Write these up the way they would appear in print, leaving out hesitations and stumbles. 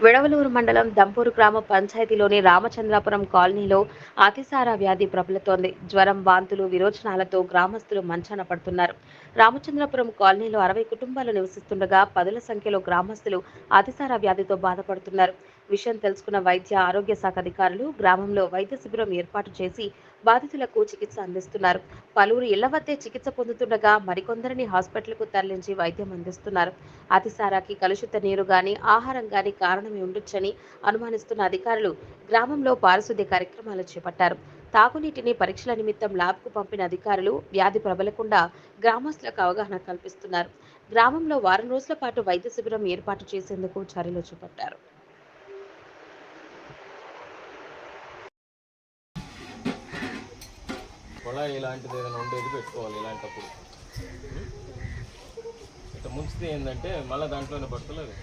విడవలూరు మండలం దంపూరు గ్రామ పంచాయతీలోని రామచంద్రాపురం కాలనీలో అతిసార వ్యాధి ప్రబలుతోంది. జ్వరం, వాంతులు, విరోచనాలతో గ్రామస్తులు మంచాన పడుతున్నారు. రామచంద్రాపురం కాలనీలో 60 కుటుంబాలు నివసిస్తుండగా పదుల సంఖ్యలో గ్రామస్తులు అతిసార వ్యాధితో బాధపడుతున్నారు. విషయం తెలుసుకున్న వైద్య ఆరోగ్య శాఖ అధికారులు గ్రామంలో వైద్య శిబిరం ఏర్పాటు చేసి బాధితులకు చికిత్స అందిస్తున్నారు. పలువురు ఇళ్ల వద్దే చికిత్స పొందుతుండగా మరికొందరిని హాస్పిటల్కు తరలించి వైద్యం అందిస్తున్నారు. అతిసారాకి కలుషిత నీరు గాని, ఆహారం గాని కారణమై ఉండొచ్చని అనుమానిస్తున్న అధికారులు గ్రామంలో పారిశుద్ధ్య కార్యక్రమాలు చేపట్టారు. తాగునీటిని పరీక్షల నిమిత్తం ల్యాబ్కు పంపిన అధికారులు వ్యాధి ప్రబలకుండా గ్రామస్తులకు అవగాహన కల్పిస్తున్నారు. గ్రామంలో వారం రోజుల పాటు వైద్య శిబిరం ఏర్పాటు చేసేందుకు చర్యలు చేపట్టారు. కొళాయి ఇలాంటిది ఏదైనా ఉండేది పెట్టుకోవాలి. ఇలాంటప్పుడు ఇట్లా ముంచితే ఏంటంటే మళ్ళీ దాంట్లోనే పడుతుంది.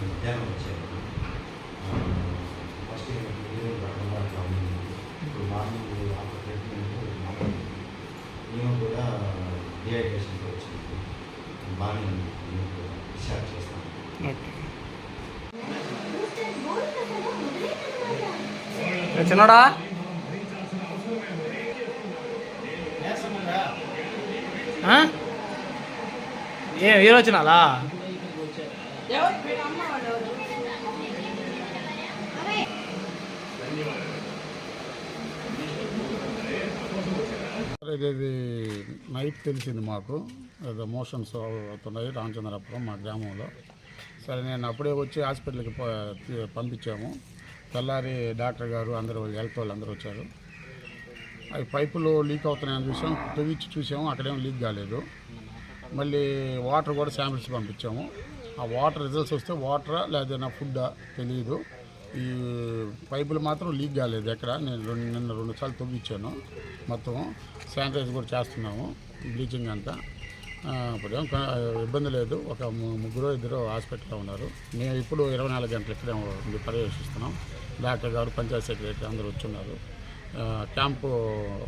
మధ్యాహ్నం వచ్చారు. ఫస్ట్ అట్లా ఉంది. ఇప్పుడు మార్నింగ్ ఆఫ్టర్ ట్రీట్మెంట్ మేము కూడా డిహైడ్రేషన్తో వచ్చింది. బాగానే ఉంది. మేము కూడా డిశ్చార్జ్ చేస్తాం. చిన్నడా ఏ విరోచనాలా? ఇది నైట్ తెలిసింది మాకు, ఏదో మోషన్స్ అవుతున్నాయి రామచంద్రాపురం మా గ్రామంలో. సరే నేను అప్పుడే వచ్చి హాస్పిటల్కి పంపించాము. తెల్లారి డాక్టర్ గారు అందరూ హెల్త్ వాళ్ళు అందరూ వచ్చారు. అవి పైపులు లీక్ అవుతున్నాయని చూసాం, తవ్వించి చూసాము, అక్కడేమో లీక్ కాలేదు. మళ్ళీ వాటర్ కూడా శాంపిల్స్ పంపించాము. ఆ వాటర్ రిజల్ట్స్ వస్తే వాటరా లేదా ఫుడ్డా తెలియదు. ఈ పైపులు మాత్రం లీక్ కాలేదు ఎక్కడ. నేను నిన్న 2 సార్లు తవ్వించాను. మొత్తం శానిటైజ్ కూడా చేస్తున్నాము, బ్లీచింగ్ అంతా. ఇప్పుడేం ఇబ్బంది లేదు. ఒక 3-2 హాస్పిటల్లో ఉన్నారు. మేము ఇప్పుడు 24 గంటలు ఇక్కడే ఉండి పర్యవేక్షిస్తున్నాం. డాక్టర్ గారు, పంచాయతీ సెక్రటరీ అందరూ వచ్చున్నారు. క్యాంపు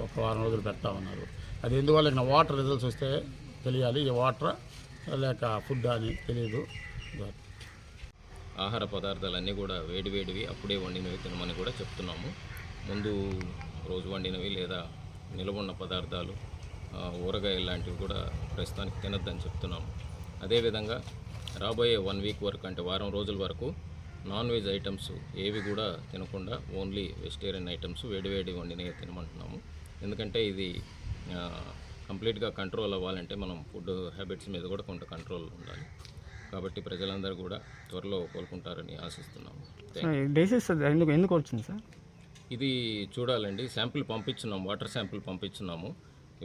ఒక వారం రోజులు పెడతా ఉన్నారు. అది ఎందువల్ల వాటర్ రిజల్ట్స్ వస్తే తెలియాలి, ఈ వాటర్ లేక ఫుడ్ అని తెలియదు. ఆహార పదార్థాలన్నీ కూడా వేడివేడివి అప్పుడే వండినవి తినమని కూడా చెప్తున్నాము. ముందు రోజు వండినవి లేదా నిల్వ ఉన్న పదార్థాలు, ఊరగాయలు లాంటివి కూడా ప్రస్తుతానికి తినొద్దని చెప్తున్నాము. అదేవిధంగా రాబోయే 1 వీక్ వరకు, అంటే వారం రోజుల వరకు నాన్ వెజ్ ఐటమ్స్ ఏవి కూడా తినకుండా ఓన్లీ వెజిటేరియన్ ఐటమ్స్ వేడివేడి వండినవి తినమంటున్నాము. ఎందుకంటే ఇది కంప్లీట్గా కంట్రోల్ అవ్వాలంటే మనం ఫుడ్ హ్యాబిట్స్ మీద కూడా కొంత కంట్రోల్ ఉండాలి. కాబట్టి ప్రజలందరూ కూడా త్వరలో కోలుకుంటారని ఆశిస్తున్నాము. ఎందుకు వచ్చింది సార్? ఇది చూడాలండి. శాంపిల్ పంపించున్నాము, వాటర్ శాంపిల్ పంపించున్నాము.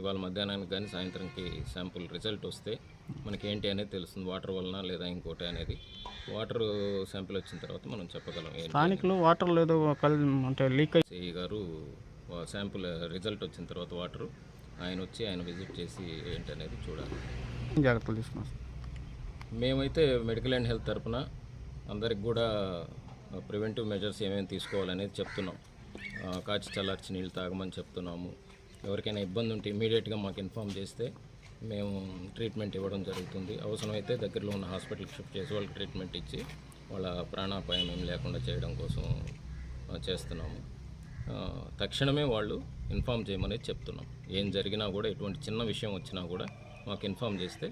ఇవాళ మధ్యాహ్నానికి కానీ సాయంత్రంకి శాంపుల్ రిజల్ట్ వస్తే మనకి ఏంటి అనేది తెలుస్తుంది, వాటర్ వలన లేదా ఇంకోటి అనేది. వాటర్ శాంపిల్ వచ్చిన తర్వాత మనం చెప్పగలం. స్థానికులు వాటర్ లేదు అంటే లీక్ సిఈ గారు శాంపుల్ రిజల్ట్ వచ్చిన తర్వాత వాటర్ ఆయన వచ్చి ఆయన విజిట్ చేసి ఏంటి అనేది చూడాలి. జాగ్రత్తలు తీసుకున్నాం. మేమైతే మెడికల్ అండ్ హెల్త్ తరఫున అందరికి కూడా ప్రివెంటివ్ మెజర్స్ ఏమేమి తీసుకోవాలనేది చెప్తున్నాం. కాచి చల్లార్చి నీళ్ళు తాగమని చెప్తున్నాము. ఎవరికైనా ఇబ్బంది ఉంటే ఇమీడియట్గా మాకు ఇన్ఫామ్ చేస్తే మేము ట్రీట్మెంట్ ఇవ్వడం జరుగుతుంది. అవసరమైతే దగ్గరలో ఉన్న హాస్పిటల్కి షిఫ్ట్ చేసి వాళ్ళకి ట్రీట్మెంట్ ఇచ్చి వాళ్ళ ప్రాణాపాయం ఏం లేకుండా చేయడం కోసం చేస్తున్నాము. తక్షణమే వాళ్ళు ఇన్ఫామ్ చేయమనేది చెప్తున్నాం. ఏం జరిగినా కూడా, ఎటువంటి చిన్న విషయం వచ్చినా కూడా మాకు ఇన్ఫామ్ చేస్తే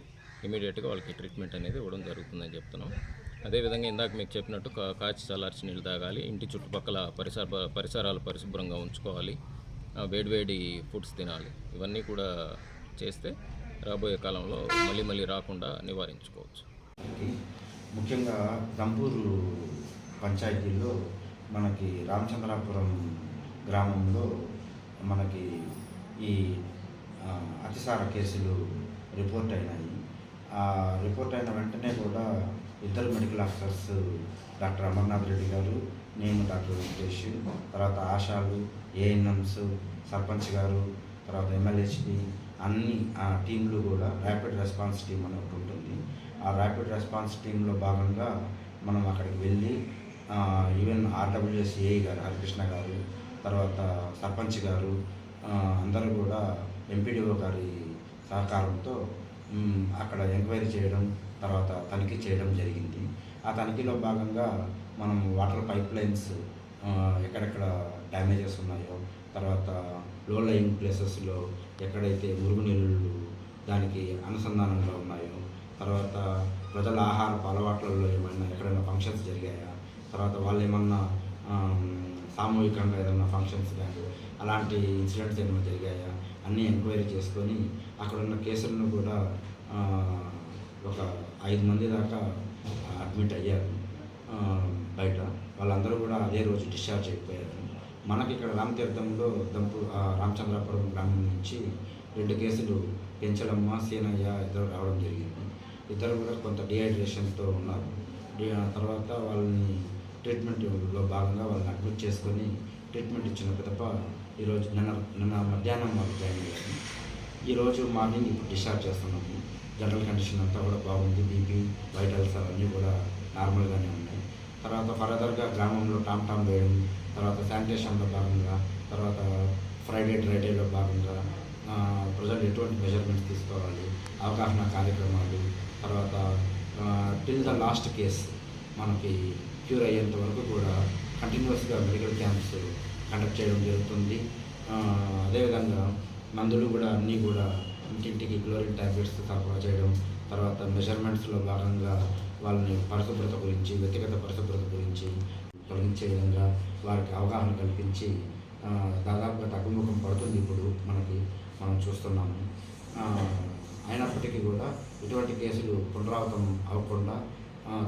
ఇమీడియట్గా వాళ్ళకి ట్రీట్మెంట్ అనేది ఇవ్వడం జరుగుతుందని చెప్తున్నాం. అదేవిధంగా ఇందాక మీకు చెప్పినట్టు కాచి చల్లార్చి నీళ్ళు తాగాలి, ఇంటి చుట్టుపక్కల పరిసరాలు పరిశుభ్రంగా ఉంచుకోవాలి, వేడివేడి ఫుడ్స్ తినాలి. ఇవన్నీ కూడా చేస్తే రాబోయే కాలంలో మళ్ళీ రాకుండా నివారించుకోవచ్చు. ముఖ్యంగా దంపూరు పంచాయతీలో మనకి రామచంద్రాపురం గ్రామంలో మనకి ఈ అతిసార కేసులు రిపోర్ట్ అయినాయి. రిపోర్ట్ అయిన వెంటనే కూడా 2 medical officers, doctor Amarnath Reddy గారు, నేను డాక్టర్ వెంకటేష్, తర్వాత ఆశాలు, ఏఎన్ఎంస్, సర్పంచ్ గారు, తర్వాత MLHD అన్ని టీంలు కూడా ర్యాపిడ్ రెస్పాన్స్ టీం అని ఒకటి ఉంటుంది. ఆ ఆ ర్యాపిడ్ రెస్పాన్స్ టీంలో భాగంగా మనం అక్కడికి వెళ్ళి ఈవెన్ ఆర్డబ్ల్యూఎస్ ఏఈ గారు హరికృష్ణ గారు, తర్వాత సర్పంచ్ గారు అందరూ కూడా ఎంపీడీఓ గారి సహకారంతో అక్కడ ఎంక్వైరీ చేయడం, తర్వాత తనిఖీ చేయడం జరిగింది. ఆ తనిఖీలో భాగంగా మనం వాటర్ పైప్ లైన్స్ ఎక్కడెక్కడ డ్యామేజెస్ ఉన్నాయో, తర్వాత లో లయింగ్ ప్లేసెస్లో ఎక్కడైతే మురుగునీళ్ళు దానికి అనుసంధానంగా ఉన్నాయో, తర్వాత ప్రజల ఆహారపు అలవాట్లలో ఏమైనా ఎక్కడైనా ఫంక్షన్స్ జరిగాయా, తర్వాత వాళ్ళు ఏమన్నా సామూహికంగా ఏదైనా ఫంక్షన్స్ కానీ అలాంటి ఇన్సిడెంట్స్ ఏమైనా జరిగాయా అన్నీ ఎంక్వైరీ చేసుకొని అక్కడ ఉన్న కేసులను కూడా ఒక 5 మంది దాకా అడ్మిట్ అయ్యారు బయట. వాళ్ళందరూ కూడా అదే రోజు డిశ్చార్జ్ అయిపోయారు. మనకి ఇక్కడ రామతీర్థంలో రామచంద్రాపురం గ్రామం నుంచి 2 కేసులు పెంచలమ్మ, సీనయ్య ఇద్దరు రావడం జరిగింది. ఇద్దరు కూడా కొంత డిహైడ్రేషన్తో ఉన్నారు. తర్వాత వాళ్ళని ట్రీట్మెంట్లో భాగంగా వాళ్ళని అడ్మిట్ చేసుకొని ట్రీట్మెంట్ ఇచ్చిన పిదప ఈరోజు నిన్న మధ్యాహ్నం మాకు జాయిన్ అయ్యారు. ఈరోజు మార్నింగ్ ఇప్పుడు డిశ్చార్జ్ చేస్తున్నాము. జనరల్ కండిషన్ అంతా కూడా బాగుంది. బీపీ, వైటల్స్ అవన్నీ కూడా నార్మల్గానే ఉన్నాయి. తర్వాత ఫర్దర్గా గ్రామంలో టామ్ వేయడం, తర్వాత శానిటేషన్లో భాగంగా, తర్వాత ఫ్రైడే డ్రైడేలో భాగంగా ప్రజలు ఎటువంటి మెజర్మెంట్స్ తీసుకోవాలి, అవగాహన కార్యక్రమాలు, తర్వాత టిల్ ద లాస్ట్ కేస్ మనకి క్యూర్ అయ్యేంత వరకు కూడా కంటిన్యూస్గా మెడికల్ క్యాంప్స్ కండక్ట్ చేయడం జరుగుతుంది. అదేవిధంగా మందులు కూడా అన్నీ కూడా ఇంటింటికి క్లోరిన్ ట్యాబ్లెట్స్ సరఫరా చేయడం, తర్వాత మెజర్మెంట్స్లో భాగంగా వాళ్ళని పరిశుభ్రత గురించి, వ్యక్తిగత పరిశుభ్రత గురించి తొలగించే విధంగా వారికి అవగాహన కల్పించి దాదాపుగా తగ్గుముఖం పడుతుంది ఇప్పుడు మనం చూస్తున్నాము. అయినప్పటికీ కూడా ఇటువంటి కేసులు పునరావృతం అవ్వకుండా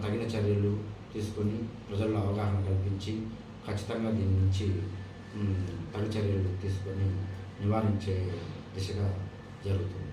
తగిన చర్యలు తీసుకొని ప్రజల్లో అవగాహన కల్పించి ఖచ్చితంగా దీని నుంచి తగు చర్యలు తీసుకొని నివారించే దిశగా జరుగుతుంది.